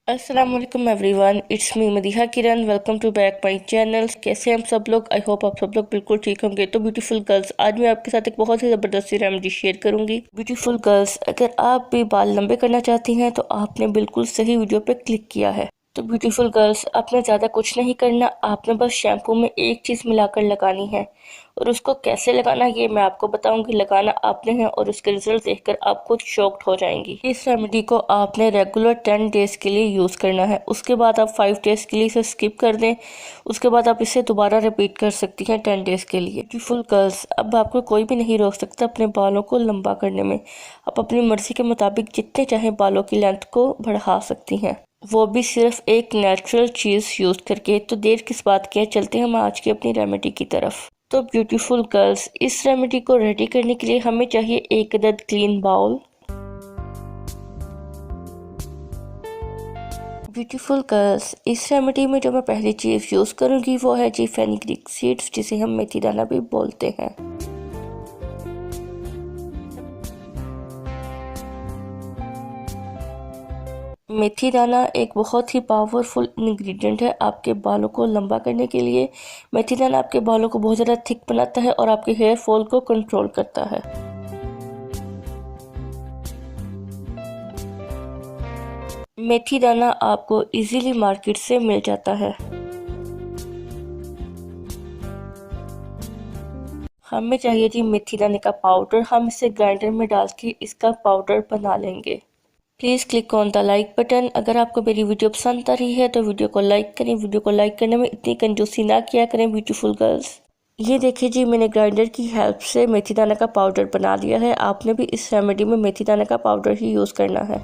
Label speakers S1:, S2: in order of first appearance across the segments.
S1: अस्सलाम वालेकुम everyone, it's me Madiha Kiran. Welcome to back my channel. कैसे हम सब लोग? आई होप आप सब लोग बिल्कुल ठीक होंगे। तो ब्यूटीफुल गर्ल्स, आज मैं आपके साथ एक बहुत ही ज़बरदस्त रेमेडी शेयर करूंगी। ब्यूटीफुल गर्ल्स, अगर आप भी बाल लंबे करना चाहती हैं तो आपने बिल्कुल सही वीडियो पे क्लिक किया है। तो ब्यूटीफुल गर्ल्स, आपने ज़्यादा कुछ नहीं करना, आपने बस शैम्पू में एक चीज़ मिलाकर लगानी है और उसको कैसे लगाना ये मैं आपको बताऊंगी। लगाना आपने है और उसके रिजल्ट देखकर आप खुद शॉक्ड हो जाएंगी। इस रेमेडी को आपने रेगुलर 10 डेज के लिए यूज़ करना है। उसके बाद आप 5 डेज के लिए इसे स्किप कर दें। उसके बाद आप इसे दोबारा रिपीट कर सकती हैं 10 डेज के लिए। ब्यूटीफुल गर्ल्स, अब आपको कोई भी नहीं रोक सकता अपने बालों को लंबा करने में। आप अपनी मर्जी के मुताबिक जितने चाहे बालों की लेंथ को बढ़ा सकती हैं, वो भी सिर्फ एक नेचुरल चीज़ यूज़ करके। तो देर किस बात की है, चलते हैं हम आज की अपनी रेमेडी की तरफ। तो ब्यूटीफुल गर्ल्स, इस रेमेडी को रेडी करने के लिए हमें चाहिए एक अदद क्लीन बाउल। ब्यूटीफुल गर्ल्स, इस रेमेडी में जो मैं पहली चीज़ यूज़ करूँगी वो है जी फेनिग्रीक सीड्स, जिसे हम मेथी दाना भी बोलते हैं। मेथी दाना एक बहुत ही पावरफुल इंग्रेडिएंट है आपके बालों को लंबा करने के लिए। मेथी दाना आपके बालों को बहुत ज़्यादा थिक बनाता है और आपके हेयर फॉल को कंट्रोल करता है। मेथी दाना आपको इजीली मार्केट से मिल जाता है। हमें चाहिए जी मेथी दाने का पाउडर। हम इसे ग्राइंडर में डाल के इसका पाउडर बना लेंगे। Please click on the like button. अगर आपको मेरी वीडियो पसंद आ रही है तो वीडियो को लाइक करें। वीडियो को लाइक करने में इतनी कंजूसी ना किया करें ब्यूटीफुल गर्ल्स। ये देखिए जी, मैंने ग्राइंडर की हेल्प से मेथी दाना का पाउडर बना लिया है। आपने भी इस रेमेडी में मेथी दाना का पाउडर ही यूज़ करना है।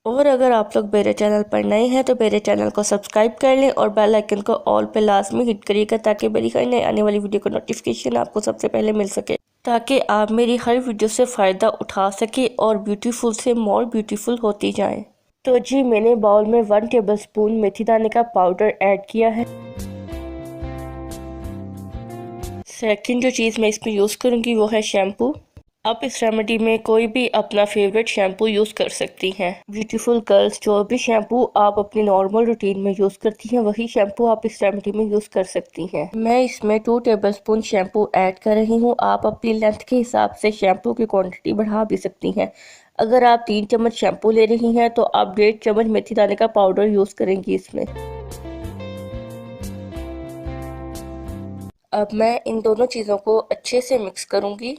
S1: और अगर आप लोग मेरे चैनल पर नए हैं तो मेरे चैनल को सब्सक्राइब कर लें और बेल आइकन को ऑल पे लाजमी हिट करिएगा, ताकि मेरी हर नई आने वाली वीडियो का नोटिफिकेशन आपको सबसे पहले मिल सके, ताकि आप मेरी हर वीडियो से फ़ायदा उठा सके और ब्यूटीफुल से मोर ब्यूटीफुल होती जाएं। तो जी, मैंने बाउल में 1 टेबलस्पून मेथी दाने का पाउडर ऐड किया है। सेकंड जो चीज़ मैं इसमें यूज़ करूँगी वो है शैम्पू। आप इस रेमेडी में कोई भी अपना फेवरेट शैम्पू यूज़ कर सकती हैं। ब्यूटीफुल गर्ल्स, जो भी शैम्पू आप अपनी नॉर्मल रूटीन में यूज़ करती हैं वही शैम्पू आप इस रेमेडी में यूज़ कर सकती हैं। मैं इसमें 2 टेबलस्पून शैम्पू ऐड कर रही हूँ। आप अपनी लेंथ के हिसाब से शैम्पू की क्वांटिटी बढ़ा भी सकती हैं। अगर आप 3 चम्मच शैम्पू ले रही हैं तो आप 1.5 चम्मच मेथी दाने का पाउडर यूज़ करेंगी इसमें। अब मैं इन दोनों चीज़ों को अच्छे से मिक्स करूँगी।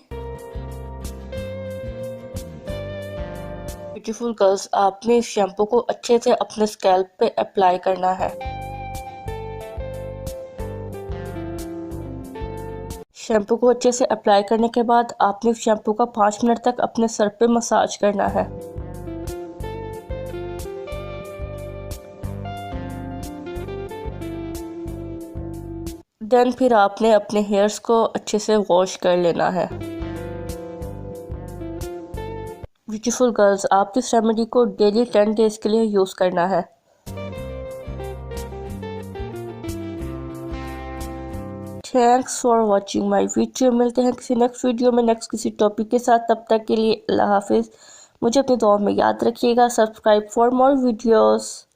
S1: ब्यूटीफुल गर्ल्स, आपने इस शैम्पू को अच्छे से अपने स्कैल्प पे अप्लाई करना है। शैम्पू को अच्छे से अप्लाई करने के बाद आपने इस शैम्पू का 5 मिनट तक अपने सर पे मसाज करना है। देन फिर आपने अपने हेयर्स को अच्छे से वॉश कर लेना है। ब्यूटीफुल गर्ल्स, आप इस रेमेडी को डेली 10 डेज के लिए यूज़ करना है। Thanks for watching my video. मिलते हैं किसी नेक्स्ट वीडियो में नेक्स्ट किसी टॉपिक के साथ। तब तक के लिए अल्लाह हाफिज़। मुझे अपनी दुआ में याद रखिएगा। Subscribe for more videos.